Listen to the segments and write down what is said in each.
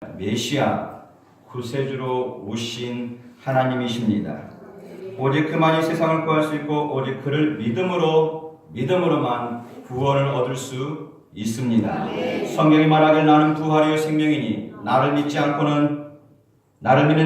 메시아 구세주로 오신 하나님이십니다. 오직 그만이 세상을 구할 수 있고 오직 그를 믿음으로만 구원을 얻을 수 있습니다. 성경이 말하길 나는 부활이요 생명이니 나를 믿는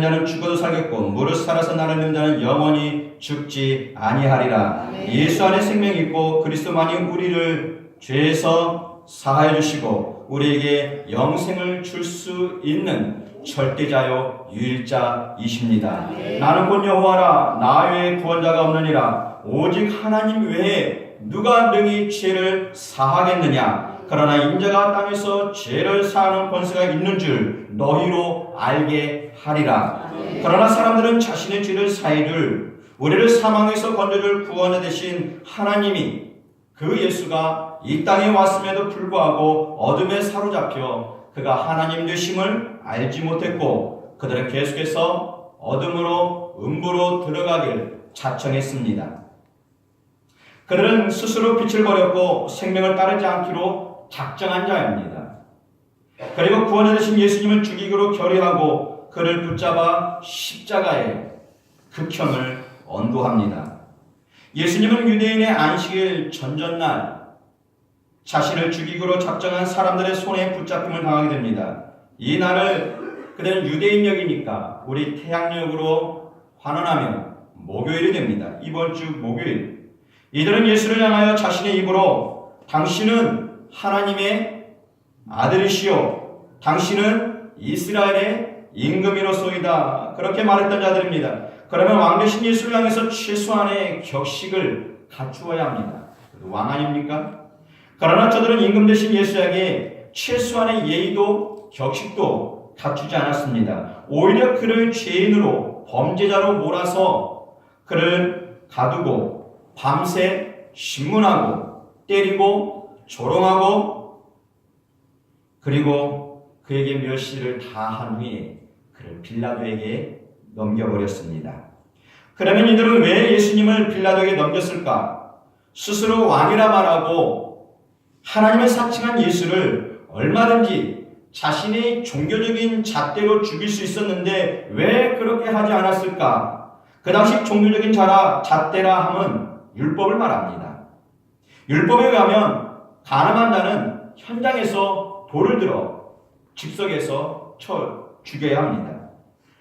자는 죽어도 살겠고 무릇 살아서 나를 믿는 자는 영원히 죽지 아니하리라. 예수 안에 생명이 있고 그리스도만이 우리를 죄에서 사하여 주시고 우리에게 영생을 줄 수 있는 절대자요 유일자이십니다. 나는 곧 여호와라 나 외에 구원자가 없느니라. 오직 하나님 외에 누가 능히 죄를 사하겠느냐. 그러나 인자가 땅에서 죄를 사하는 권세가 있는 줄 너희로 알게 하리라. 그러나 사람들은 자신의 죄를 사해줄 우리를 사망에서 건져줄 구원자 되신 하나님이 그 예수가 이 땅에 왔음에도 불구하고 어둠에 사로잡혀 그가 하나님 되심을 알지 못했고 그들은 계속해서 어둠으로 음부로 들어가길 자청했습니다. 그들은 스스로 빛을 버렸고 생명을 따르지 않기로 작정한 자입니다. 그리고 구원자 되신 예수님을 죽이기로 결의하고 그를 붙잡아 십자가에 극형을 언도합니다. 예수님은 유대인의 안식일 전전날 자신을 죽이기로 작정한 사람들의 손에 붙잡힘을 당하게 됩니다. 이 날을 그들은 유대인역이니까 우리 태양역으로 환원하면 목요일이 됩니다. 이번 주 목요일 이들은 예수를 향하여 자신의 입으로 당신은 하나님의 아들이시오 당신은 이스라엘의 임금이로소이다 그렇게 말했던 자들입니다. 그러면 왕 되신 예수를 향해서 최소한의 격식을 갖추어야 합니다. 왕 아닙니까? 그러나 저들은 임금 되신 예수에게 최소한의 예의도 격식도 갖추지 않았습니다. 오히려 그를 죄인으로 범죄자로 몰아서 그를 가두고 밤새 신문하고 때리고 조롱하고 그리고 그에게 멸시를 다한 후에 그를 빌라도에게 넘겨버렸습니다. 그러면 이들은 왜 예수님을 빌라도에게 넘겼을까? 스스로 왕이라 말하고 하나님을 사칭한 예수를 얼마든지 자신의 종교적인 잣대로 죽일 수 있었는데 왜 그렇게 하지 않았을까? 그 당시 종교적인 잣대라 함은 율법을 말합니다. 율법에 의하면 가늠한 자는 현장에서 돌을 들어 즉석에서 죽여야 합니다.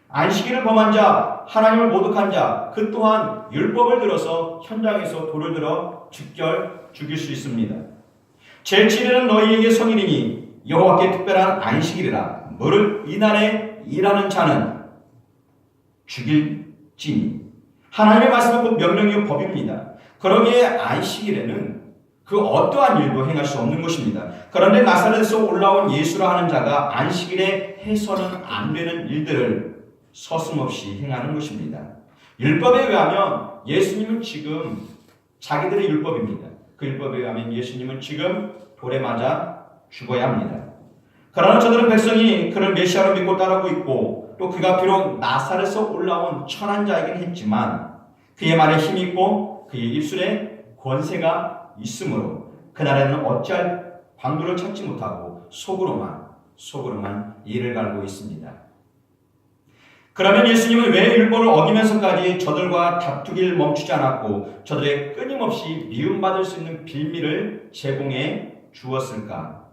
안식일을 범한 자, 하나님을 모독한 자, 그 또한 율법을 들어서 현장에서 돌을 들어 죽일 수 있습니다. 제7일은 너희에게 성일이니 여호와께 특별한 안식일이라. 무릇 이날에 일하는 자는 죽일지니. 하나님의 말씀은 곧 명령이요 법입니다. 그러기에 안식일에는 그 어떠한 일도 행할 수 없는 것입니다. 그런데 나사렛에서 올라온 예수라 하는 자가 안식일에 해서는 안 되는 일들을 서슴없이 행하는 것입니다. 율법에 의하면 예수님은 지금 자기들의 율법입니다. 그 율법에 의하면 예수님은 지금 돌에 맞아 죽어야 합니다. 그러나 저들은 백성이 그를 메시아로 믿고 따르고 있고 또 그가 비록 나사렛에서 올라온 천한 자이긴 했지만 그의 말에 힘이 있고 그의 입술에 권세가 있으므로 그날에는 어찌할 방도를 찾지 못하고 속으로만 이를 갈고 있습니다. 그러면 예수님은 왜 율법을 어기면서까지 저들과 다투기를 멈추지 않았고 저들의 끊임없이 미움받을 수 있는 빌미를 제공해 주었을까?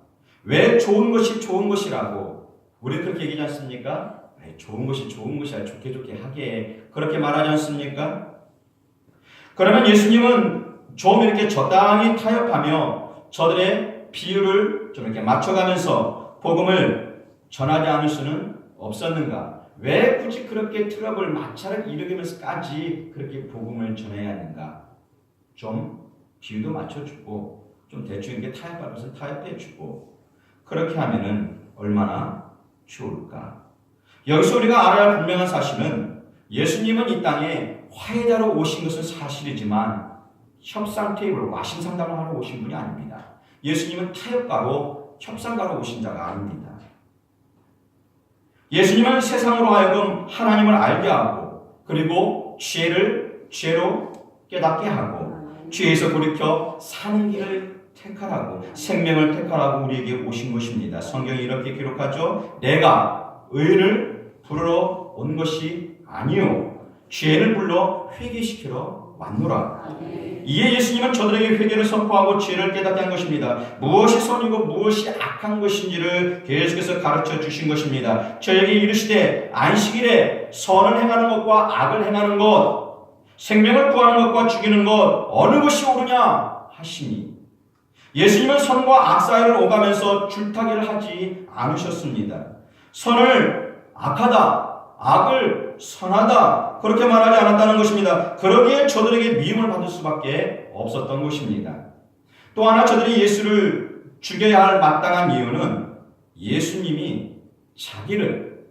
왜 좋은 것이 좋은 것이라고 우리 그렇게 얘기하지 않습니까? 좋은 것이 좋은 것이야 좋게 하게 그렇게 말하지 않습니까? 그러면 예수님은 좀 이렇게 적당히 타협하며 저들의 비유를 좀 이렇게 맞춰가면서 복음을 전하지 않을 수는 없었는가? 왜 굳이 그렇게 트러블 마찰을 일으키면서까지 그렇게 복음을 전해야 하는가? 좀 비유도 맞춰주고 좀 대충 이렇게 타협하면서 타협해주고 그렇게 하면은 얼마나 좋을까? 여기서 우리가 알아야 할 분명한 사실은 예수님은 이 땅에 화해자로 오신 것은 사실이지만 협상 테이블, 와신 상담을 하러 오신 분이 아닙니다. 예수님은 타협가로 협상가로 오신 자가 아닙니다. 예수님은 세상으로 하여금 하나님을 알게 하고 그리고 죄로 깨닫게 하고 죄에서 돌이켜 사는 길을 택하라고 생명을 택하라고 우리에게 오신 것입니다. 성경이 이렇게 기록하죠. 내가 의인을 부르러 온 것이 아니요 죄인을 불러 회개시키러 왔노라. 이에 예수님은 저들에게 회개를 선포하고 죄를 깨닫게 한 것입니다. 무엇이 선이고 무엇이 악한 것인지를 계속해서 가르쳐 주신 것입니다. 저에게 이르시되 안식일에 선을 행하는 것과 악을 행하는 것, 생명을 구하는 것과 죽이는 것 어느 것이 옳으냐 하시니, 예수님은 선과 악 사이를 오가면서 줄타기를 하지 않으셨습니다. 선을 악하다, 악을 선하다 그렇게 말하지 않았다는 것입니다. 그러기에 저들에게 미움을 받을 수밖에 없었던 것입니다. 또 하나 저들이 예수를 죽여야 할 마땅한 이유는 예수님이 자기를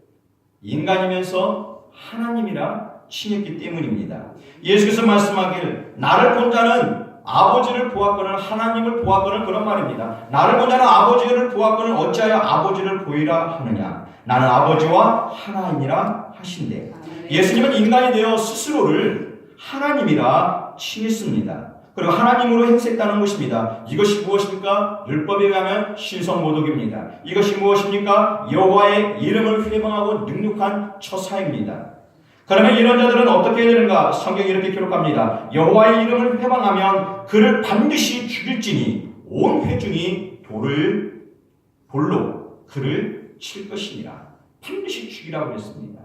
인간이면서 하나님이라 칭했기 때문입니다. 예수께서 말씀하길 나를 본 자는 아버지를 보았거늘 하나님을 보았거늘 그런 말입니다. 나를 본 자는 아버지를 보았거늘 어찌하여 아버지를 보이라 하느냐. 나는 아버지와 하나이니라 하신대. 예수님은 인간이 되어 스스로를 하나님이라 칭했습니다. 그리고 하나님으로 행세했다는 것입니다. 이것이 무엇입니까? 율법에 의하면 신성모독입니다. 이것이 무엇입니까? 여호와의 이름을 회방하고 능력한 처사입니다. 그러면 이런 자들은 어떻게 해야 되는가? 성경이 이렇게 기록합니다. 여호와의 이름을 회방하면 그를 반드시 죽일지니 온 회중이 돌로 그를 칠 것이니라. 반드시 죽이라고 했습니다.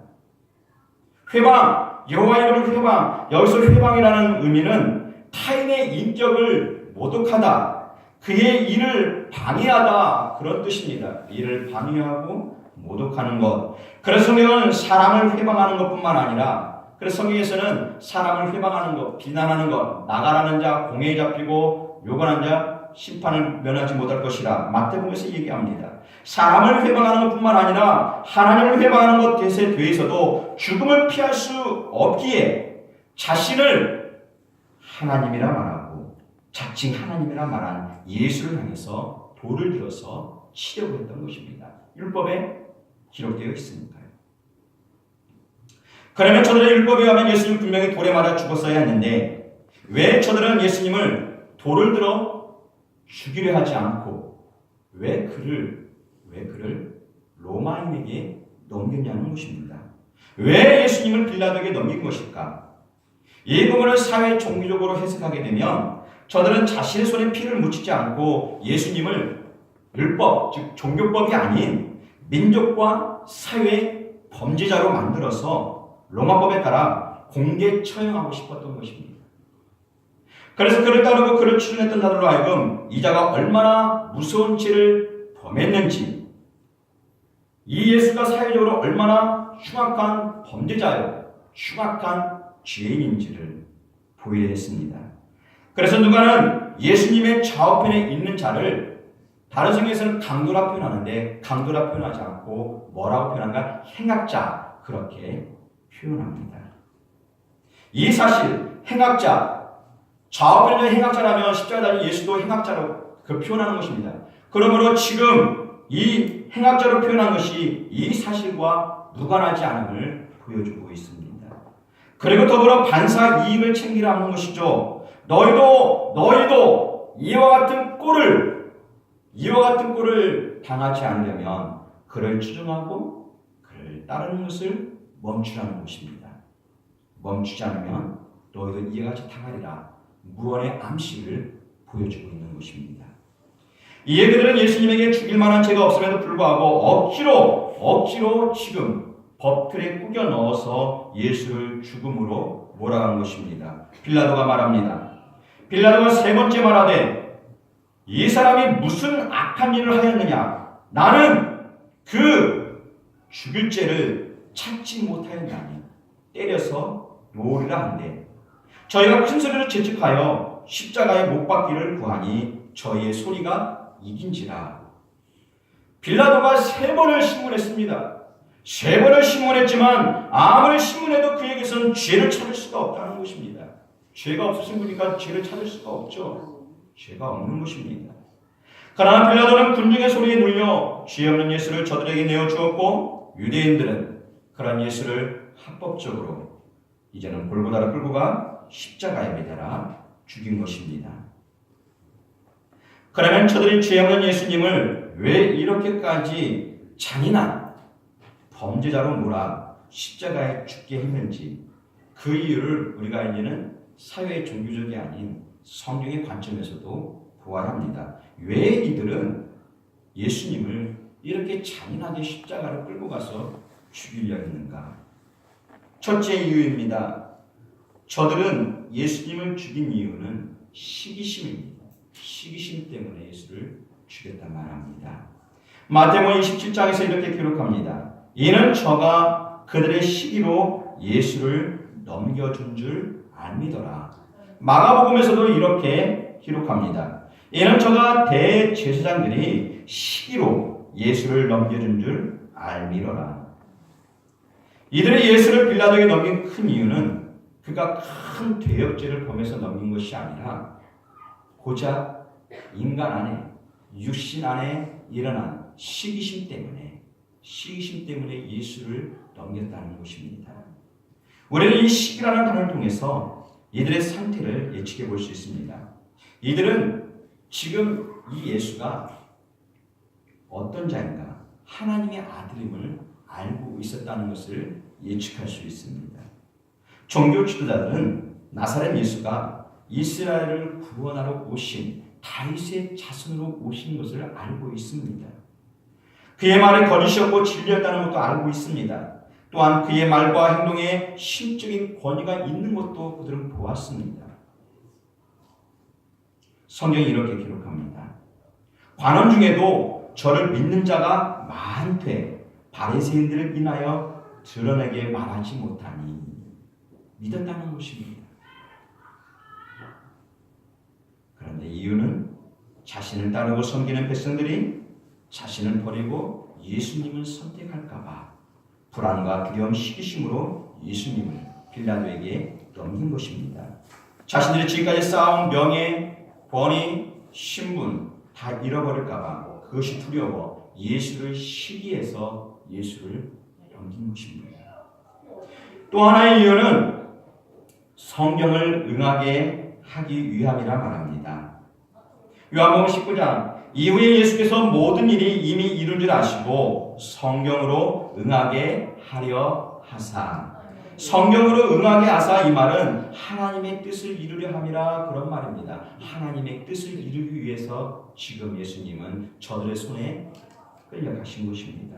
회방, 여호와 이름을 회방. 여기서 회방이라는 의미는 타인의 인격을 모독하다, 그의 일을 방해하다 그런 뜻입니다. 일을 방해하고 모독하는 것. 그래서 성경은 사람을 회방하는 것뿐만 아니라, 그래서 성경에서는 사람을 회방하는 것, 비난하는 것, 나가라는 자 공회에 잡히고 요관한 자 심판을 면하지 못할 것이라 마태복음에서 얘기합니다. 사람을 회방하는 것뿐만 아니라 하나님을 회방하는 것에 대해서도 죽음을 피할 수 없기에 자신을 하나님이라 말하고 자칭 하나님이라 말한 예수를 향해서 돌을 들어서 치려고 했던 것입니다. 율법에 기록되어 있으니까요. 그러면 저들의 율법에 의하면 예수님 분명히 돌에 맞아 죽었어야 했는데 왜 저들은 예수님을 돌을 들어 죽이려 하지 않고 왜 그를 로마인에게 넘겼냐는 것입니다. 왜 예수님을 빌라도에게 넘긴 것일까? 이 부분을 사회 종교적으로 해석하게 되면 저들은 자신의 손에 피를 묻히지 않고 예수님을 율법, 즉 종교법이 아닌 민족과 사회 범죄자로 만들어서 로마법에 따라 공개 처형하고 싶었던 것입니다. 그래서 그를 따르고 그를 추종했던 자들로 하여금 이 자가 얼마나 무서운 죄를 범했는지, 이 예수가 사회적으로 얼마나 흉악한 범죄자요, 흉악한 죄인인지를 보여야 했습니다. 그래서 누가는 예수님의 좌우편에 있는 자를 다른 성경에서는 강도라 표현하는데 강도라 표현하지 않고 뭐라고 표현한가? 행악자, 그렇게 표현합니다. 이 사실 행악자, 좌우편의 행악자라면 십자가 달린 예수도 행악자로 그 표현하는 것입니다. 그러므로 지금 이 행악자로 표현한 것이 이 사실과 무관하지 않음을 보여주고 있습니다. 그리고 더불어 반사 이익을 챙기라 하는 것이죠. 너희도 이와 같은 꼴을 당하지 않으려면 그를 추종하고 그를 따르는 것을 멈추라는 것입니다. 멈추지 않으면 너희도 이와 같이 당하리라. 무언의 암시를 보여주고 있는 것입니다. 이에 그들은 예수님에게 죽일 만한 죄가 없음에도 불구하고 억지로 지금 법틀에 꾸겨 넣어서 예수를 죽음으로 몰아간 것입니다. 빌라도가 말합니다. 빌라도가 세 번째 말하되 이 사람이 무슨 악한 일을 하였느냐? 나는 그 죽일 죄를 찾지 못하였나니 때려서 놓으리라 한데 저희가 큰 소리로 재촉하여 십자가에 못 박기를 구하니 저희의 소리가 이긴지라. 빌라도가 세 번을 신문했습니다. 세 번을 신문했지만 아무리 신문해도 그에게선 죄를 찾을 수가 없다는 것입니다. 죄가 없으신 분이니까 죄를 찾을 수가 없죠. 죄가 없는 것입니다. 그러나 빌라도는 군중의 소리에 눌려 죄 없는 예수를 저들에게 내어주었고 유대인들은 그런 예수를 합법적으로 이제는 골고다로 끌고 가 십자가에 매달아 죽인 것입니다. 그러면 저들이 죄 없는 예수님을 왜 이렇게까지 잔인한 범죄자로 몰아 십자가에 죽게 했는지 그 이유를 우리가 이제는 사회의 종교적이 아닌 성경의 관점에서도 보아야 합니다. 왜 이들은 예수님을 이렇게 잔인하게 십자가를 끌고 가서 죽이려 했는가? 첫째 이유입니다. 저들은 예수님을 죽인 이유는 시기심입니다. 시기심 때문에 예수를 죽였다 말합니다. 마태복음 27장에서 이렇게 기록합니다. 이는 저가 그들의 시기로 예수를 넘겨준 줄 알미더라. 마가복음에서도 이렇게 기록합니다. 이는 저가 대제사장들이 시기로 예수를 넘겨준 줄 알미더라. 이들이 예수를 빌라도에게 넘긴 큰 이유는 그가 큰 대역죄를 범해서 넘긴 것이 아니라 고작 인간 안에 육신 안에 일어난 시기심 때문에 예수를 넘겼다는 것입니다. 우리는 이 시기라는 단어를 통해서 이들의 상태를 예측해 볼 수 있습니다. 이들은 지금 이 예수가 어떤 자인가, 하나님의 아들임을 알고 있었다는 것을 예측할 수 있습니다. 종교 지도자들은 나사렛 예수가 이스라엘을 구원하러 오신 다윗의 자손으로 오신 것을 알고 있습니다. 그의 말이 거짓이었고 진리였다는 것도 알고 있습니다. 또한 그의 말과 행동에 신적인 권위가 있는 것도 그들은 보았습니다. 성경이 이렇게 기록합니다. 관원 중에도 저를 믿는 자가 많되 바리새인들을 인하여 드러내게 말하지 못하니 믿었다는 것입니다. 그런데 이유는 자신을 따르고 섬기는 백성들이 자신을 버리고 예수님을 선택할까 봐 불안과 두려움, 시기심으로 예수님을 빌라도에게 넘긴 것입니다. 자신들이 지금까지 쌓아온 명예, 권위, 신분 다 잃어버릴까 봐 그것이 두려워 예수를 시기해서 예수를 넘긴 것입니다. 또 하나의 이유는 성경을 응하게 하기 위함이라 말합니다. 요한복음 19장 이후에 예수께서 모든 일이 이미 이룬 줄 아시고 성경으로 응하게 하려 하사. 성경으로 응하게 하사 이 말은 하나님의 뜻을 이루려 함이라 그런 말입니다. 하나님의 뜻을 이루기 위해서 지금 예수님은 저들의 손에 끌려가신 것입니다.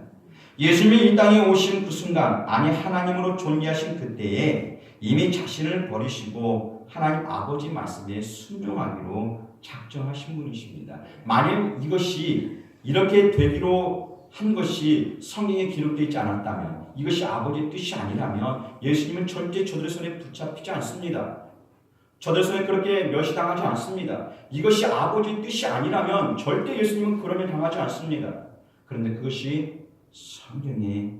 예수님이 이 땅에 오신 그 순간, 아니 하나님으로 존귀하신 그때에 이미 자신을 버리시고 하나님 아버지 말씀에 순종하기로 작정하신 분이십니다. 만일 이것이 이렇게 되기로 한 것이 성경에 기록되어 있지 않았다면, 이것이 아버지의 뜻이 아니라면 예수님은 절대 저들의 손에 붙잡히지 않습니다. 저들의 손에 그렇게 멸시당하지 않습니다. 이것이 아버지의 뜻이 아니라면 절대 예수님은 그러면 당하지 않습니다. 그런데 그것이 성경에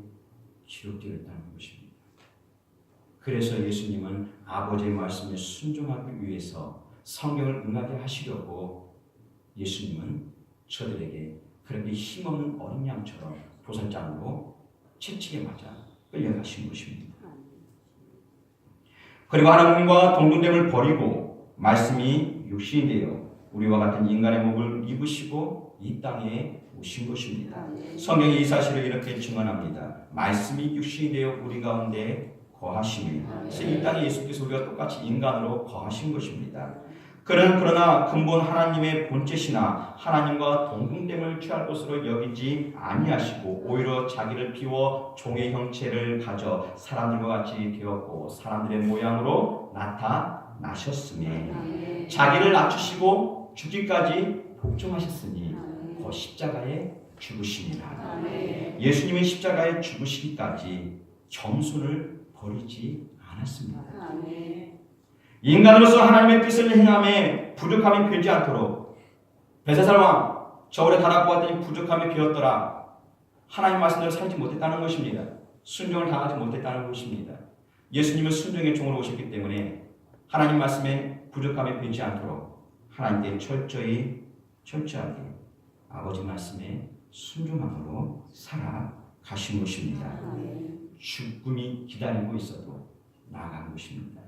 기록되어 있다는 것입니다. 그래서 예수님은 아버지의 말씀에 순종하기 위해서 성경을 응하게 하시려고 예수님은 저들에게 그렇게 힘없는 어린 양처럼 도살장으로 채찍에 맞아 끌려가신 것입니다. 그리고 하나님과 동등됨을 버리고 말씀이 육신이 되어 우리와 같은 인간의 몸을 입으시고 이 땅에 오신 것입니다. 성경이 이 사실을 이렇게 증언합니다. 말씀이 육신이 되어 우리 가운데 거하시니, 그래서 이 땅에 예수께서 우리가 똑같이 인간으로 거하신 것입니다. 그는 그러나 근본 하나님의 본체시나 하나님과 동등됨을 취할 것으로 여기지 아니하시고 오히려 자기를 비워 종의 형체를 가져 사람들과 같이 되었고 사람들의 모양으로 나타나셨으며 자기를 낮추시고 죽기까지 복종하셨으니 그 십자가에 죽으시니라. 예수님이 십자가에 죽으시기까지 겸손을 버리지 않았습니다. 인간으로서 하나님의 뜻을 행함에 부족함이 되지 않도록 벨사살 왕 저울에 달아 보았더니 부족함이 비었더라. 하나님 말씀대로 살지 못했다는 것입니다. 순종을 당하지 못했다는 것입니다. 예수님은 순종의 종으로 오셨기 때문에 하나님 말씀에 부족함이 되지 않도록 하나님께 철저하게 아버지 말씀에 순종함으로 살아가신 것입니다. 죽음이 기다리고 있어도 나아간 것입니다.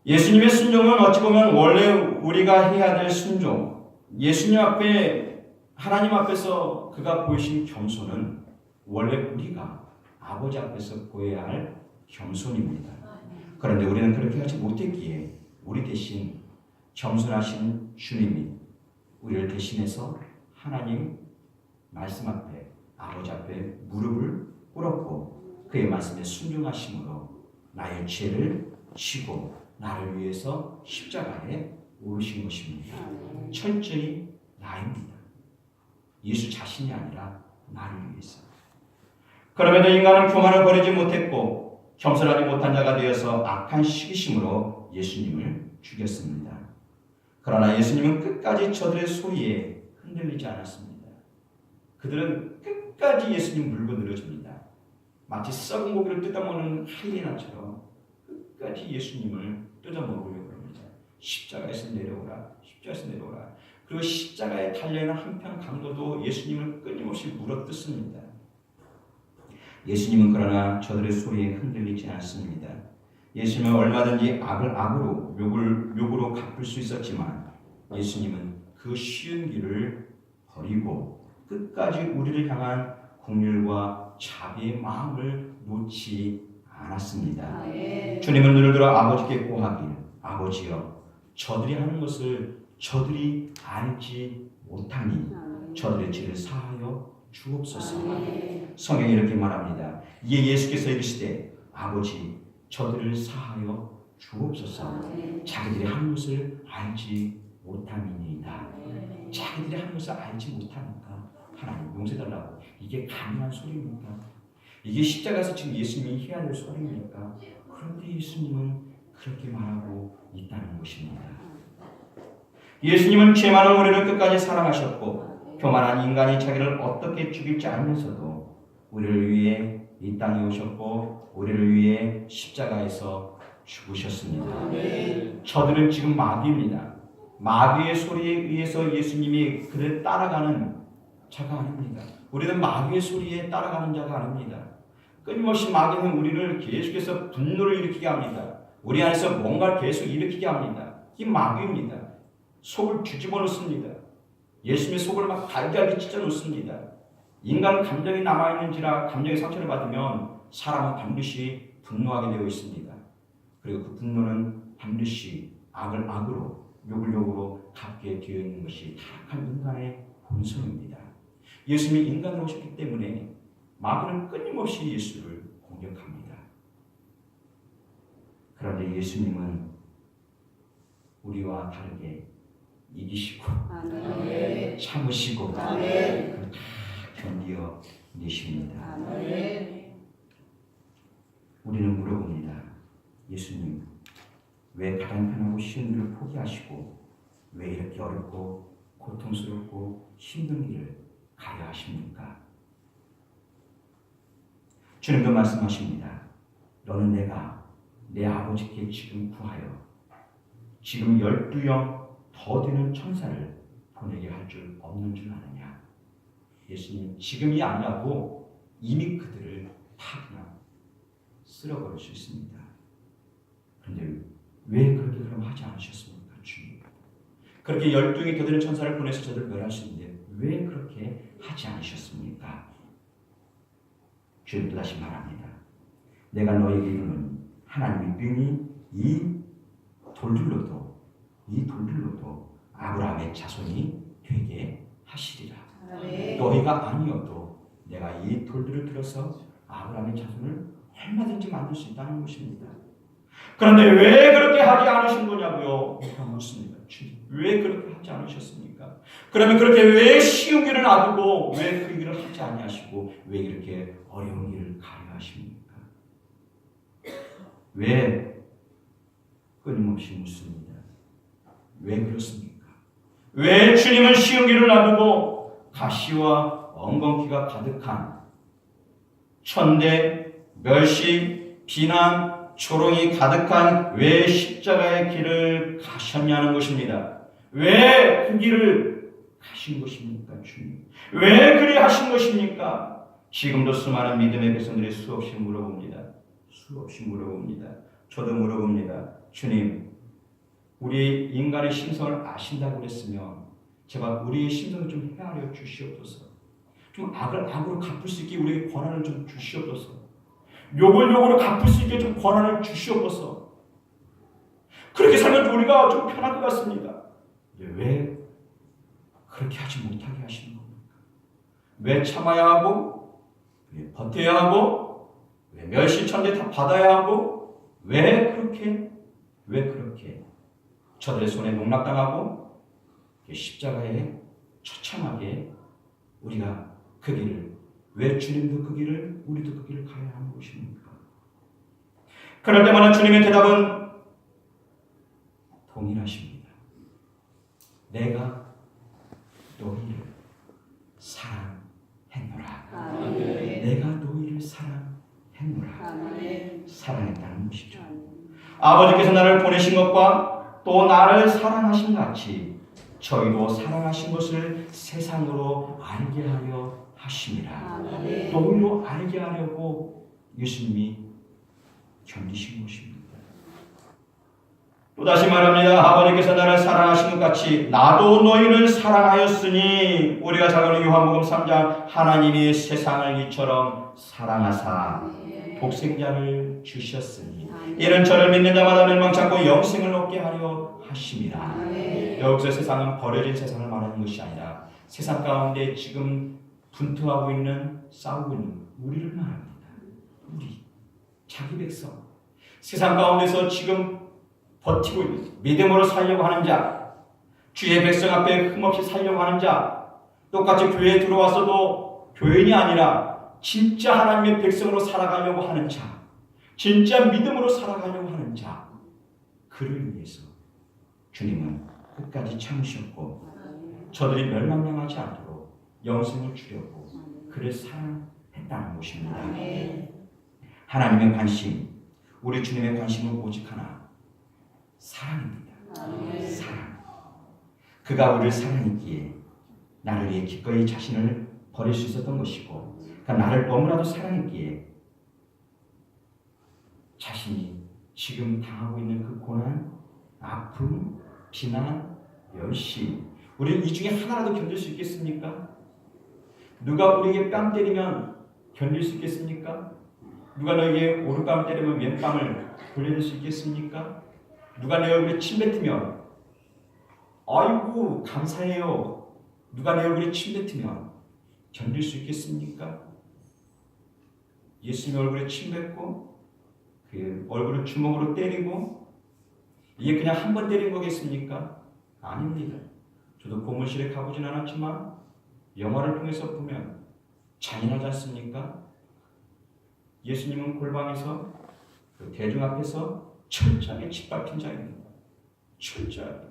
예수님의 순종은 어찌 보면 원래 우리가 해야 될 순종, 예수님 앞에 하나님 앞에서 그가 보이신 겸손은 원래 우리가 아버지 앞에서 보여야 할 겸손입니다. 그런데 우리는 그렇게 하지 못했기에 우리 대신 겸손하신 주님이 우리를 대신해서 하나님 말씀 앞에 아버지 앞에 무릎을 꿇었고 그의 말씀에 순종하심으로 나의 죄를 지고 나를 위해서 십자가에 오르신 것입니다. 철저히 나입니다. 예수 자신이 아니라 나를 위해서. 그럼에도 인간은 교만을 버리지 못했고 겸손하지 못한 자가 되어서 악한 시기심으로 예수님을 죽였습니다. 그러나 예수님은 끝까지 저들의 소리에 흔들리지 않았습니다. 그들은 끝까지 예수님 물고 늘어집니다. 마치 썩은 고기를 뜯어먹는 하이에나처럼 끝까지 예수님을 뜯어먹으려고 합니다. 십자가에서 내려오라, 십자가에서 내려오라. 그리고 십자가에 달려있는 한편 강도도 예수님을 끊임없이 물어뜯습니다. 예수님은 그러나 저들의 소리에 흔들리지 않습니다. 예수님은 얼마든지 악을 악으로 욕으로 갚을 수 있었지만 예수님은 그 쉬운 길을 버리고 끝까지 우리를 향한 긍휼과 자비의 마음을 놓지 않았습니다. 주님은 눈을 들어 아버지께 고하길 아버지여 저들이 하는 것을 저들이 알지 못하니 저들의 죄를 사하여 주옵소서. 성경이 이렇게 말합니다. 이에 예수께서 이르시되 아버지 저들을 사하여 주옵소서. 자기들이 하는 것을 알지 못함이니이다. 자기들이 하는 것을 알지 못하니까 하나님 용서해달라고. 이게 가능한 소리입니까? 이게 십자가에서 지금 예수님이 해야 될 소리입니까? 그런데 예수님은 그렇게 말하고 있다는 것입니다. 예수님은 죄 많은 우리를 끝까지 사랑하셨고 교만한 인간이 자기를 어떻게 죽일지 알면서도 우리를 위해 이 땅에 오셨고 우리를 위해 십자가에서 죽으셨습니다. 저들은 지금 마귀입니다. 마귀의 소리에 의해서 예수님이 그를 따라가는 자가 아닙니다. 우리는 마귀의 소리에 따라가는 자가 아닙니다. 끊임없이 마귀는 우리를 계속해서 분노를 일으키게 합니다. 우리 안에서 뭔가를 계속 일으키게 합니다. 이 마귀입니다. 속을 뒤집어 놓습니다. 예수님의 속을 막 달걀이 찢어 놓습니다. 인간은 감정이 남아있는지라 감정의 상처를 받으면 사람은 반드시 분노하게 되어 있습니다. 그리고 그 분노는 반드시 악을 악으로 욕을 욕으로 갚게 되어 있는 것이 타락한 인간의 본성입니다. 예수님이 인간으로 오셨기 때문에 마귀는 끊임없이 예수를 공격합니다. 그런데 예수님은 우리와 다르게 이기시고 참으시고 그걸 다 견디어 내십니다. 우리는 물어봅니다. 예수님 왜 가장 편하고 쉬운 길을 포기하시고 왜 이렇게 어렵고 고통스럽고 힘든 길을 가야 하십니까? 주님도 말씀하십니다. 너는 내가 내 아버지께 지금 구하여 지금 12영 더 되는 천사를 보내게 할 줄 없는 줄 아느냐? 예수님 지금이 아니라고 이미 그들을 다 그냥 쓸어버릴 수 있습니다. 그런데 왜 그렇게 그럼 하지 않으셨습니까? 주님 그렇게 12개 더 되는 천사를 보내서 저들을 멸할 수 있는데 왜 그렇게 하지 않으셨습니까? 주님도 다시 말합니다. 내가 너에게 이르노니 하나님이 능히 이 돌들로도 아브라함의 자손이 되게 하시리라. 너희가 아니어도 내가 이 돌들을 들어서 아브라함의 자손을 얼마든지 만들 수 있다는 것입니다. 그런데 왜 그렇게 하지 않으신 거냐고요? 제가 묻습니다. 왜 그렇게 하지 않으셨습니까? 그러면 그렇게 왜 쉬운 길을 놔두고 왜 그 길을 하지 아니하시고 왜 이렇게 어려운 길을 가려 하십니까? 왜? 끊임없이 묻습니다. 왜 그렇습니까? 왜 주님은 쉬운 길을 놔두고 가시와 엉겅퀴가 가득한 천대, 멸시, 비난, 조롱이 가득한 왜 십자가의 길을 가셨냐는 것입니다. 왜 그 길을 가신 것입니까, 주님? 왜 그리 하신 것입니까? 지금도 수많은 믿음의 백성들이 수없이 물어봅니다. 저도 물어봅니다. 주님, 우리 인간의 심성을 아신다고 그랬으면 제발 우리의 심성을 좀 헤아려 주시옵소서. 좀 악을 악으로 갚을 수 있게 우리에게 권한을 좀 주시옵소서. 욕을 욕으로 갚을 수 있게 좀 권한을 주시옵소서. 그렇게 살면 우리가 좀 편할 것 같습니다. 왜 그렇게 하지 못하게 하시는 겁니까? 왜 참아야 하고, 왜 버텨야 하고, 왜 멸시천대 다 받아야 하고, 왜 그렇게 저들의 손에 농락당하고 십자가에 처참하게 우리가 그 길을, 왜 주님도 그 길을, 우리도 그 길을 가야 하는 것입니까? 그럴 때마다 주님의 대답은 동일하십니다. 내가 너희를 사랑했노라. 내가 너희를 사랑했노라. 사랑했다는 것이죠. 아버지께서 나를 보내신 것과 또 나를 사랑하신 같이 저희도 사랑하신 것을 세상으로 알게 하려 하심이라. 너희로 알게 하려고 예수님이 견디신 것입니다. 또다시 말합니다. 아버지께서 나를 사랑하신 것 같이 나도 너희를 사랑하였으니, 우리가 잘 아는 요한복음 3장, 하나님이 세상을 이처럼 사랑하사 독생자를 주셨으니 이는 저를 믿는 자마다 멸망치 않고 영생을 얻게 하려 하심이라. 여기서 세상은 버려진 세상을 말하는 것이 아니라 세상 가운데 지금 분투하고 있는, 싸우고 있는 우리를 말합니다. 우리, 자기 백성, 세상 가운데서 지금 버티고 있는, 믿음으로 살려고 하는 자, 주의 백성 앞에 흠없이 살려고 하는 자, 똑같이 교회에 들어왔어도 교인이 아니라 진짜 하나님의 백성으로 살아가려고 하는 자, 진짜 믿음으로 살아가려고 하는 자, 그를 위해서 주님은 끝까지 참으셨고 저들이 멸망당하지 않도록 영생을 주려고 그를 사랑했다는 것입니다. 하나님의 관심, 우리 주님의 관심은 오직 하나, 사랑입니다. 사랑. 그가 우리를 사랑했기에 나를 위해 기꺼이 자신을 버릴 수 있었던 것이고, 그가 나를 너무나도 사랑했기에 자신이 지금 당하고 있는 그 고난, 아픔, 비난, 멸시, 우리는 이 중에 하나라도 견딜 수 있겠습니까? 누가 우리에게 뺨 때리면 견딜 수 있겠습니까? 누가 너에게 오른뺨 때리면 왼뺨을 돌려줄 수 있겠습니까? 누가 내 얼굴에 침 뱉으면 아이고 감사해요, 누가 내 얼굴에 침 뱉으면 견딜 수 있겠습니까? 예수님 얼굴에 침 뱉고 그 얼굴을 주먹으로 때리고 이게 그냥 한 번 때린 거겠습니까? 아닙니다. 저도 고문실에 가보진 않았지만 영화를 통해서 보면 잔인하지 않습니까? 예수님은 골방에서 그 대중 앞에서 철저하게 짓밟힌 자입니다. 철저하게.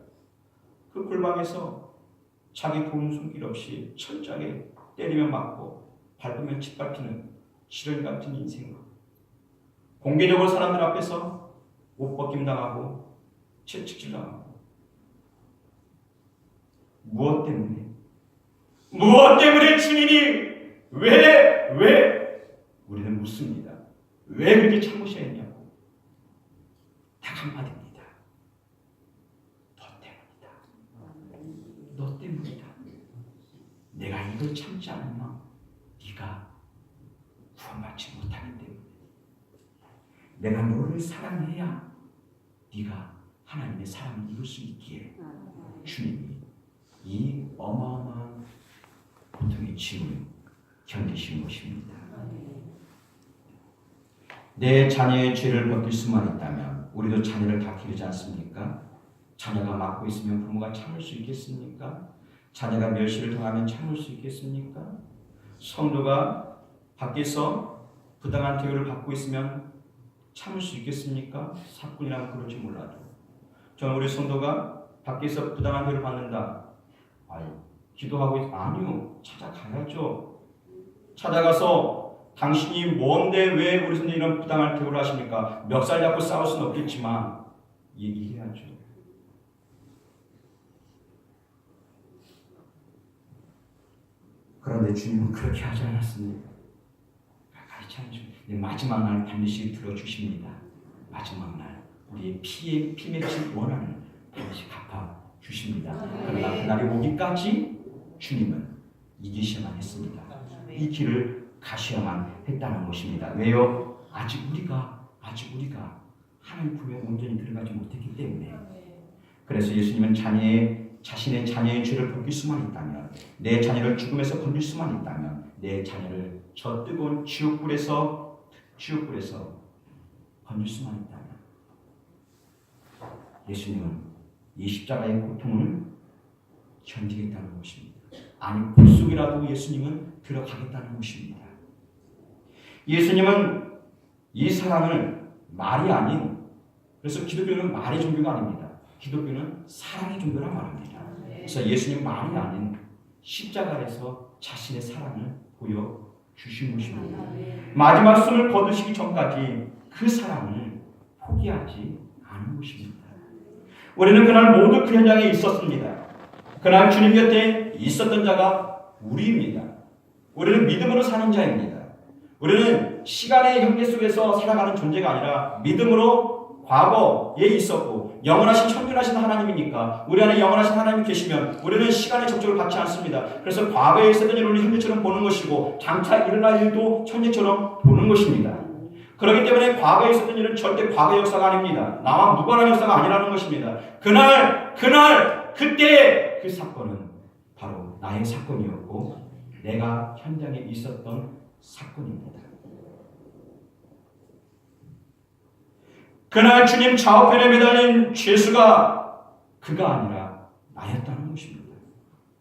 그 골방에서 자기 도움 손길 없이 철저하게 때리면 맞고 밟으면 짓밟히는 시련 같은 인생으로 공개적으로 사람들 앞에서 옷 벗김 당하고 채찍질 당하고, 무엇 때문에 주님이 왜 우리는 묻습니다. 왜 그렇게 참으셔야 했냐고. 딱 한마디입니다. 너 때문이다. 내가 이걸 참지 않으면 네가 구원받지 못하기 때문에, 내가 너를 사랑해야 네가 하나님의 사랑을 이룰 수 있기에 주님이 이 어마어마한 고통의 짐을 견디신 것입니다. 내 자녀의 죄를 벗길 수만 있다면 우리도 자녀를 다 기르지 않습니까? 자녀가 맡고 있으면 부모가 참을 수 있겠습니까? 자녀가 멸시를 당하면 참을 수 있겠습니까? 성도가 밖에서 부당한 대우를 받고 있으면 참을 수 있겠습니까? 사꾼이라면 그럴지 몰라도. 저는 우리 성도가 밖에서 부당한 대우를 받는다, 기도하고 아니요, 찾아가야죠. 찾아가서 당신이 뭔데 왜 우리 성도님 이런 부당한 대우를 하십니까? 멱살 잡고 싸울 수는 없겠지만 얘기해야죠. 그런데 주님은 그렇게 하지 않았습니다. 가르치 않으십니다. 마지막 날 반드시 들어주십니다. 마지막 날 우리의 피 맺힌 원한을 반드시 갚아주십니다. 그러나 그날이 오기까지 주님은 이기셔야만 했습니다. 이 길을 가셔야만 했다는 것입니다. 왜요? 아직 우리가 하나님 품에 온전히 들어가지 못했기 때문에. 그래서 예수님은 자신의 자녀의 죄를 벗길 수만 있다면, 내 자녀를 죽음에서 건질 수만 있다면, 내 자녀를 저 뜨거운 지옥불에서 건질 수만 있다면, 예수님은 이 십자가의 고통을 견디겠다는 것입니다. 아니, 불 속이라도 예수님은 들어가겠다는 것입니다. 예수님은 이 사랑을 말이 아닌, 그래서 기독교는 말의 종교가 아닙니다. 기독교는 사랑의 종교란 말입니다. 그래서 예수님 말이 아닌 십자가에서 자신의 사랑을 보여주신 것입니다. 마지막 숨을 거두시기 전까지 그 사랑을 포기하지 않은 것입니다. 우리는 그날 모두 그 현장에 있었습니다. 그날 주님 곁에 있었던 자가 우리입니다. 우리는 믿음으로 사는 자입니다. 우리는 시간의 경계 속에서 살아가는 존재가 아니라 믿음으로 과거에 있었고 영원하신 천균하신 하나님이니까 우리 안에 영원하신 하나님이 계시면 우리는 시간의 접촉을 받지 않습니다. 그래서 과거에 있었던 일을 현재처럼 보는 것이고 장차 일어날 일도 현재처럼 보는 것입니다. 그렇기 때문에 과거에 있었던 일은 절대 과거의 역사가 아닙니다. 나와 무관한 역사가 아니라는 것입니다. 그때 그 사건은 바로 나의 사건이었고 내가 현장에 있었던 사건입니다. 그날 주님 좌우편에 매달린 죄수가 그가 아니라 나였다는 것입니다.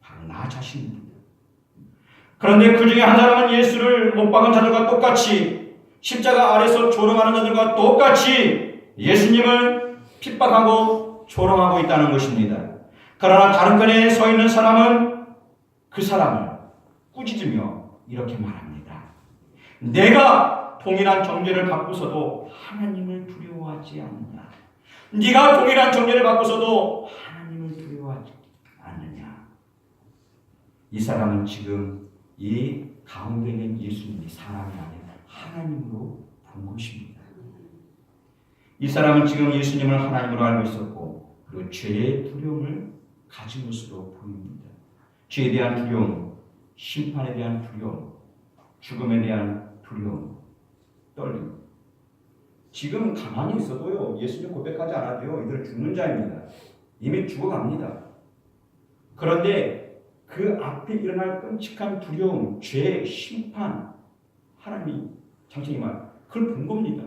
바로 나 자신입니다. 그런데 그 중에 한 사람은 예수를 못 박은 자들과 똑같이 십자가 아래서 조롱하는 자들과 똑같이 예수님을 핍박하고 조롱하고 있다는 것입니다. 그러나 다른 편에 서 있는 사람은 그 사람을 꾸짖으며 이렇게 말합니다. 내가 동일한 정죄를 받고서도 하나님을 두려워하지 않느냐? 네가 동일한 정죄를 받고서도 하나님을 두려워하지 않느냐? 이 사람은 지금 이 가운데 있는 예수님이 사람이 아닌 하나님으로 본 것입니다. 이 사람은 지금 예수님을 하나님으로 알고 있었고 그리고 죄의 두려움을 가진 것으로 보입니다. 죄에 대한 두려움, 심판에 대한 두려움, 죽음에 대한 두려움, 떨림. 지금 가만히 있어도요, 예수님 고백하지 않아도요, 이들 죽는 자입니다. 이미 죽어갑니다. 그런데 그 앞에 일어날 끔찍한 두려움, 죄, 심판, 하나님이 장차의 말, 그걸 본 겁니다.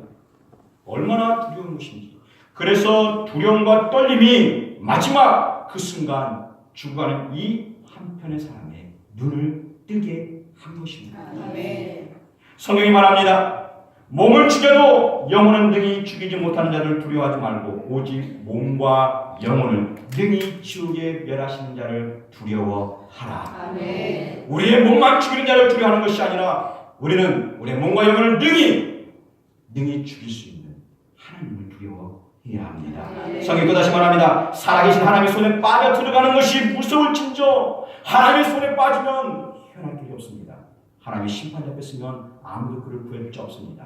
얼마나 두려운 것인지. 그래서 두려움과 떨림이 마지막 그 순간 죽어가는 이 한편의 사람의 눈을 뜨게 한 것입니다. 아멘. 성경이 말합니다. 몸을 죽여도 영혼은 능히 죽이지 못하는 자를 두려워하지 말고 오직 몸과 영혼을 능히 지옥에 멸하시는 자를 두려워하라. 아멘. 우리의 몸만 죽이는 자를 두려워하는 것이 아니라 우리는 우리의 몸과 영혼을 능히 죽일 수 있는 하나님을 두려워해야 합니다. 성경이 또다시 말합니다. 살아계신 하나님의 손에 빠져 들어가는 것이 무서울진저 하나님의 손에 빠지면 헤어날 길이 없습니다. 하나님의 심판 옆에 서면 아무도 그를 구해줄 수 없습니다.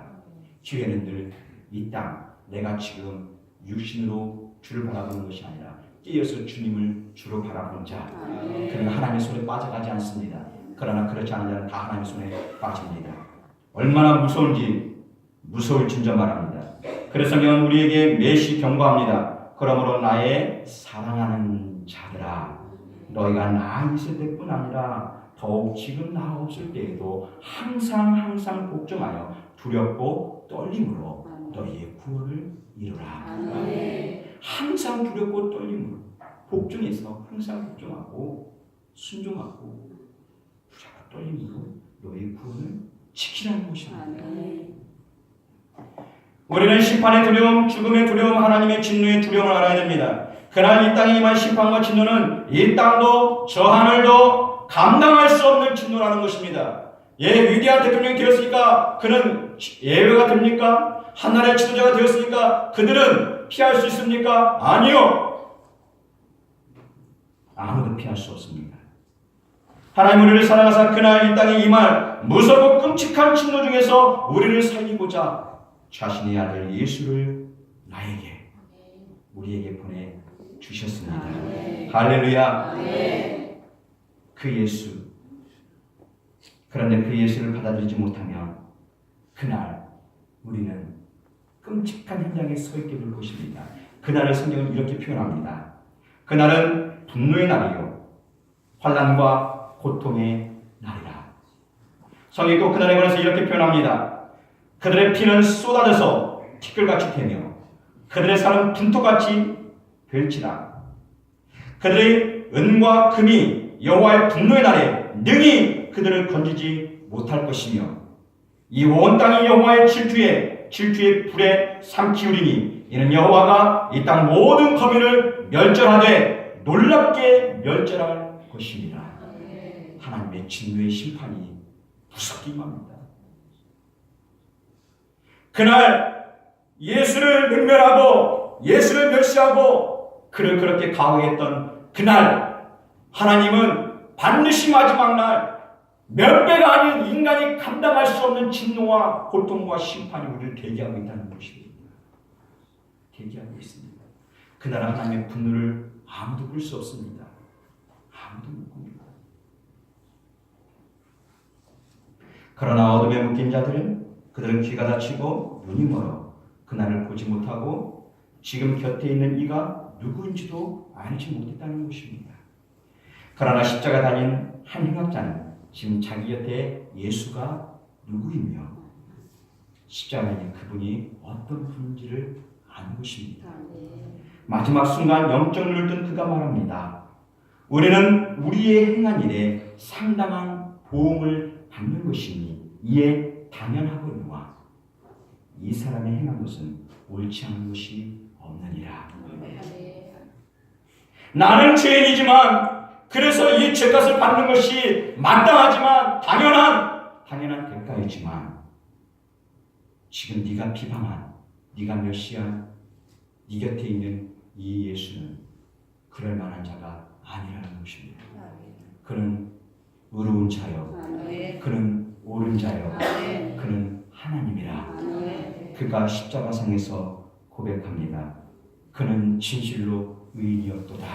기회는 늘 이 땅, 내가 지금 육신으로 주를 바라보는 것이 아니라 깨어서 주님을 주로 바라보는 자, 그러나 하나님의 손에 빠져가지 않습니다. 그러나 그렇지 않은 자는 다 하나님의 손에 빠집니다. 얼마나 무서울진저 말합니다. 그래서 성경은 우리에게 매시 경고합니다. 그러므로 나의 사랑하는 자들아, 너희가 나 있을 때뿐 아니라 더욱 지금 나 없을 때에도 항상 복종하여 두렵고 떨림으로 너희의 구원을 이루라. 항상 두렵고 떨림으로 복종해서 항상 복종하고 순종하고 두렵고 떨림으로 너희의 구원을 지키라는 것입니다. 우리는 심판의 두려움, 죽음의 두려움, 하나님의 진노의 두려움을 알아야 됩니다. 그날 이 땅에 임한 심판과 진노는 이 땅도 저 하늘도 감당할 수 없는 진노라는 것입니다. 위대한 대통령이 되었으니까 그는 예외가 됩니까? 하나님의 지도자가 되었으니까 그들은 피할 수 있습니까? 아니요. 아무도 피할 수 없습니다. 하나님 우리를 사랑하사 그날 이 땅에 임할 무섭고 끔찍한 진노 중에서 우리를 살리고자 자신의 아들 예수를 나에게, 우리에게 보내주셨습니다. 할렐루야. 그 예수, 그런데 그 예수를 받아들이지 못하면 그날 우리는 끔찍한 현장에 서 있게 될 것입니다. 그날을 성경은 이렇게 표현합니다. 그날은 분노의 날이요 환난과 고통의 날이라. 성경이 또 그날에 관해서 이렇게 표현합니다. 그들의 피는 쏟아져서 티끌같이 되며 그들의 살은 분토같이 될지라. 그들의 은과 금이 여호와의 분노의 날에 능히 그들을 건지지 못할 것이며 이 온 땅이 여호와의 질투의 불에 삼키우리니 이는 여호와가 이 땅 모든 거민을 멸절하되 놀랍게 멸절할 것입니다. 하나님의 진노의 심판이 무섭게 임합니다. 그날 예수를 능멸하고 예수를 멸시하고 그를 그렇게 가혹했던 그날 하나님은 반드시 마지막 날 몇 배가 아닌 인간이 감당할 수 없는 진노와 고통과 심판이 우리를 대기하고 있다는 것입니다. 대기하고 있습니다. 그날 하나님의 분노를 아무도 끌 수 없습니다. 아무도 못 꿉니다. 그러나 어둠에 묶인 자들은 그들은 귀가 닫히고 눈이 멀어 그날을 보지 못하고 지금 곁에 있는 이가 누구인지도 알지 못했다는 것입니다. 그러나 십자가 달린 한 행악자는 지금 자기 곁에 예수가 누구이며 십자가에 그분이 어떤 분인지를 아는 것입니다. 마지막 순간 영적 눈을 뜬 그가 말합니다. 우리는 우리의 행한 일에 상당한 보응을 받는 것이니 이에 당연하거니와 이 사람의 행한 것은 옳지 않은 것이 없느니라. 나는 죄인이지만 그래서 이 죄값을 받는 것이 마땅하지만 당연한 대가이지만 지금 네가 비방한 네가 멸시한 네 곁에 있는 이 예수는 그럴 만한 자가 아니라는 것입니다. 그는 의로운 자요 그는 옳은 자요 그는 하나님이라. 그가 십자가상에서 고백합니다. 그는 진실로 의인이었도다.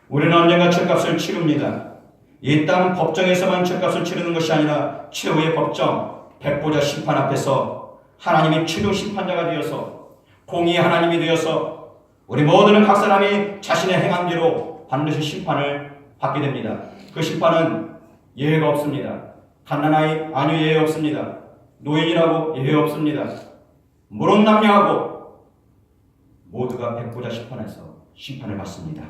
우리는 언젠가 죄값을 치릅니다. 이 땅 법정에서만 죄값을 치르는 것이 아니라 최후의 법정, 백보자 심판 앞에서 하나님이 최종 심판자가 되어서 공의의 하나님이 되어서 우리 모두는 각 사람이 자신의 행한 대로 반드시 심판을 받게 됩니다. 그 심판은 예외가 없습니다. 갓난아이 아녀 예외 없습니다. 노인이라고 예외 없습니다. 물론 남녀하고 모두가 백보자 심판에서 심판을 받습니다.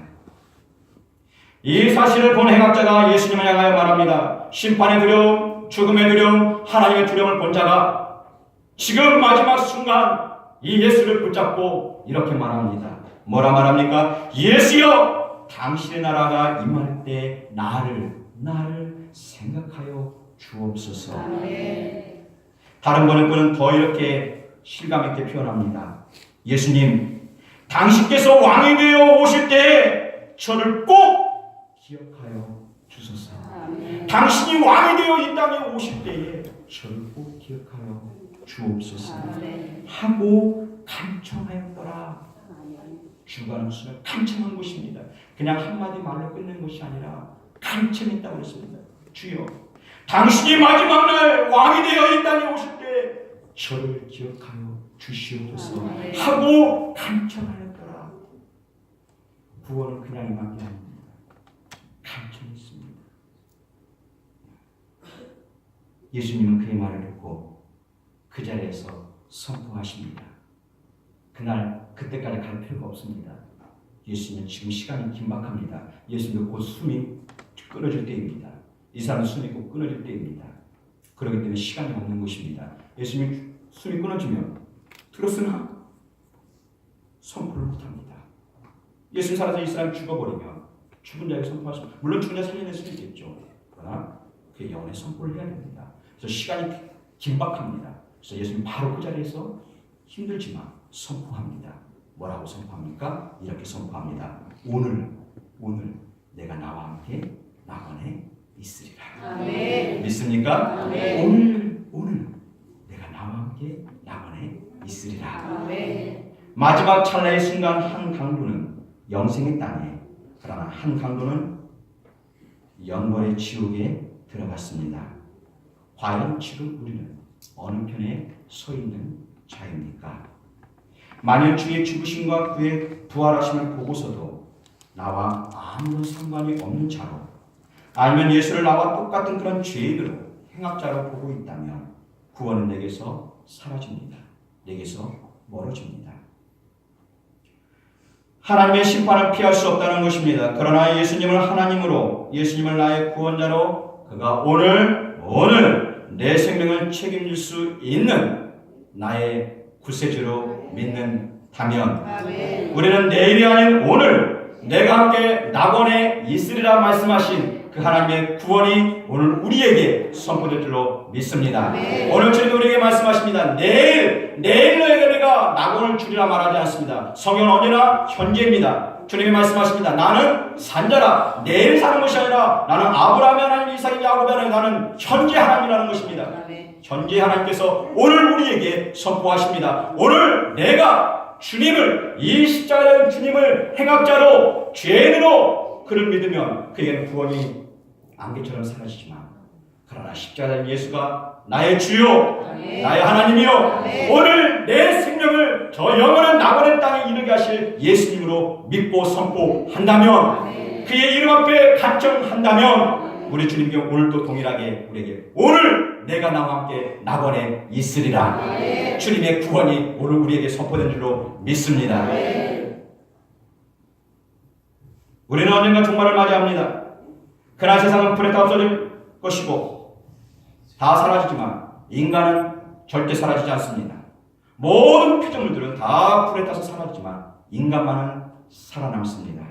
이 사실을 본 행악자가 예수님을 향하여 말합니다. 심판의 두려움, 죽음의 두려움, 하나님의 두려움을 본 자가 지금 마지막 순간 이 예수를 붙잡고 이렇게 말합니다. 뭐라 말합니까? 예수여, 당신의 나라가 임할 때 나를 생각하여 주옵소서. 다른 번역본은 더 이렇게 실감 있게 표현합니다. 예수님, 당신께서 왕이 되어 오실 때 저를 꼭 기억하여 주소서. 당신이 왕이 되어 이 땅에 오실 때에 저를 꼭 기억하여 주옵소서 하고 간청하였더라. 주가는 순간 간청한 것입니다. 그냥 한마디 말로 끝낸 것이 아니라 간청했다고 했습니다. 주여, 당신이 마지막 날 왕이 되어 이 땅에 오실 때 저를 기억하여 주시옵소서 하고 간청하였더라. 구원은 그냥 임한 게 아닙니다. 간청했습니다. 예수님은 그의 말을 듣고 그 자리에서 선포하십니다. 그때까지 갈 필요가 없습니다. 예수님은 지금 시간이 긴박합니다. 예수님은 곧 숨이 끊어질 때입니다. 이 사람은 숨이 곧 끊어질 때입니다. 그렇기 때문에 시간이 없는 것입니다. 예수님이 숨이 끊어지면 들었으나 선포를 못합니다. 예수님 살아서 이 사람이 죽어버리면 죽은 자에게 선포하십니다. 물론 죽은 자 살려낼 수도 있겠죠. 그러나 그의 영혼에 선포를 해야 됩니다. 그래서 시간이 긴박합니다. 그래서 예수님 바로 그 자리에서 힘들지만 선포합니다. 뭐라고 선포합니까? 이렇게 선포합니다. 오늘 내가 나와 함께 낙원에 있으리라. 아멘. 믿습니까? 아멘. 오늘 내가 나와 함께 낙원에 있으리라. 아멘. 마지막 찰나의 순간 한 강도는 영생의 땅에, 그러나 한 강도는 영벌의 지옥에 들어갔습니다. 과연 지금 우리는 어느 편에 서 있는 자입니까? 만일 주의 죽으심과 그의 부활하심을 보고서도 나와 아무런 상관이 없는 자로, 아니면 예수를 나와 똑같은 그런 죄인으로 행악자로 보고 있다면 구원은 내게서 사라집니다. 내게서 멀어집니다. 하나님의 심판을 피할 수 없다는 것입니다. 그러나 예수님을 하나님으로, 예수님을 나의 구원자로, 그가 오늘 내 생명을 책임질 수 있는 나의 구세주로 믿는다면, 우리는 내일이 아닌 오늘 내가 함께 낙원에 있으리라 말씀하신 그 하나님의 구원이 오늘 우리에게 선포될 줄로 믿습니다. 오늘 주님 우리에게 말씀하십니다. 내일 너에게 내가 낙원을 주리라 말하지 않습니다. 성경은 언제나 현재입니다. 주님이 말씀하십니다. 나는 산자라. 내일 사는 것이 아니라 나는 아브라함의 하나님, 이삭의 야곱의 하나님, 나는 현재 하나님이라는 것입니다. 현재 하나님께서 오늘 우리에게 선포하십니다. 오늘 내가 주님을, 이 십자가의 주님을 행악자로, 죄인으로 그를 믿으면 그에게는 구원이 안개처럼 사라지지만, 그러나 십자가의 예수가 나의 주요, 나의 하나님이요, 오늘 내 생명을 저 영원한 낙원의 땅에 이르게 하실 예수님으로 믿고 선포한다면, 그의 이름 앞에 간청한다면, 우리 주님께 오늘도 동일하게 우리에게 오늘 내가 나와 함께 낙원에 있으리라, 주님의 구원이 오늘 우리에게 선포된 줄로 믿습니다. 우리는 언젠가 종말을 맞이합니다. 그날 세상은 불에 다 없어질 것이고 다 사라지지만 인간은 절대 사라지지 않습니다. 모든 피조물들은 다 불에 타서 사라지지만 인간만은 살아남습니다.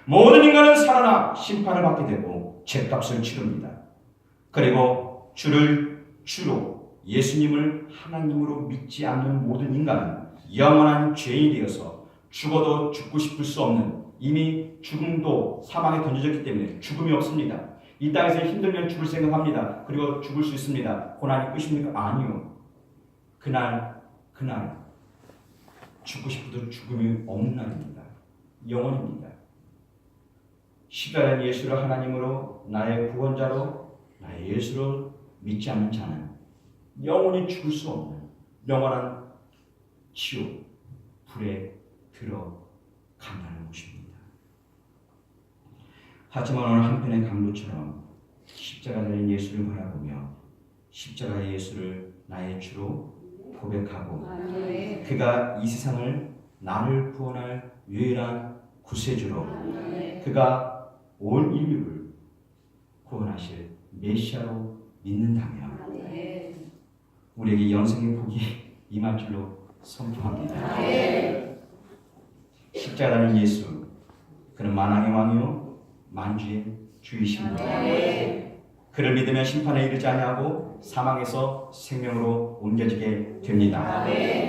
모든 인간은 살아나 심판을 받게 되고 죄값을 치릅니다. 그리고 주를 주로, 예수님을 하나님으로 믿지 않는 모든 인간은 영원한 죄인이 되어서 죽어도 죽고 싶을 수 없는, 이미 죽음도 사망에 던져졌기 때문에 죽음이 없습니다. 이 땅에서 힘들면 죽을 생각합니다. 그리고 죽을 수 있습니다. 고난이 끝입니까? 아니요. 그날 죽고 싶어도 죽음이 없는 날입니다. 영원입니다. 십자가의 예수를 하나님으로, 나의 구원자로, 나의 예수를 믿지 않는 자는 영원히 죽을 수 없는 영원한 지옥, 불에 들어간다는 것입니다. 하지만 오늘 한편의 강도처럼 십자가에 달린 예수를 바라보며 십자가의 예수를 나의 주로 고백하고, 그가 이 세상을 나를 구원할 유일한 구세주로, 그가 온 인류를 구원하실 메시아로 믿는다면 우리에게 영생의 복이 임할 줄로 선포합니다. 십자가에 달린 예수, 그는 만왕의 왕이요 만주의 주이십니다. 그를 믿으면 심판에 이르지 아니하고 사망에서 생명으로 옮겨지게 됩니다.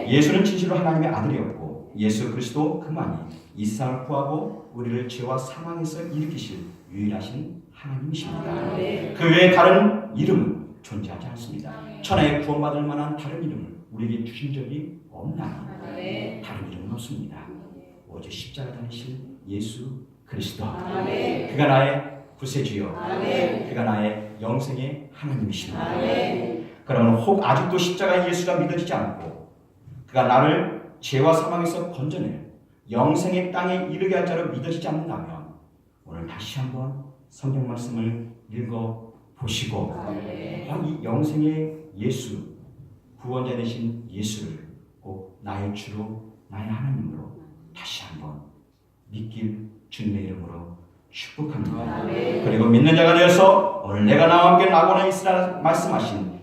예수는 진실로 하나님의 아들이었고 예수 그리스도 그만이 이 세상을 구하고 우리를 죄와 사망에서 일으키실 유일하신 하나님이십니다. 그 외에 다른 이름은 존재하지 않습니다. 천하에 구원받을 만한 다른 이름을 우리에게 주신 적이 없나니 다른 이름은 없습니다. 오직 십자가 달리신 예수 그리스도, 그가 나의 구세주요, 그가 나의 영생의 하나님이십니다. 그러면 혹 아직도 십자가의 예수가 믿어지지 않고 그가 나를 죄와 사망에서 건져낼 영생의 땅에 이르게 할 자로 믿어지지 않는다면 오늘 다시 한번 성경 말씀을 읽어보시고 이 영생의 예수, 구원자 되신 예수를 꼭 나의 주로, 나의 하나님으로 다시 한번 믿길 주님의 이름으로 축복합니다. 그리고 믿는 자가 되어서 오늘 내가 나와 함께 낙원에 있으라 말씀하신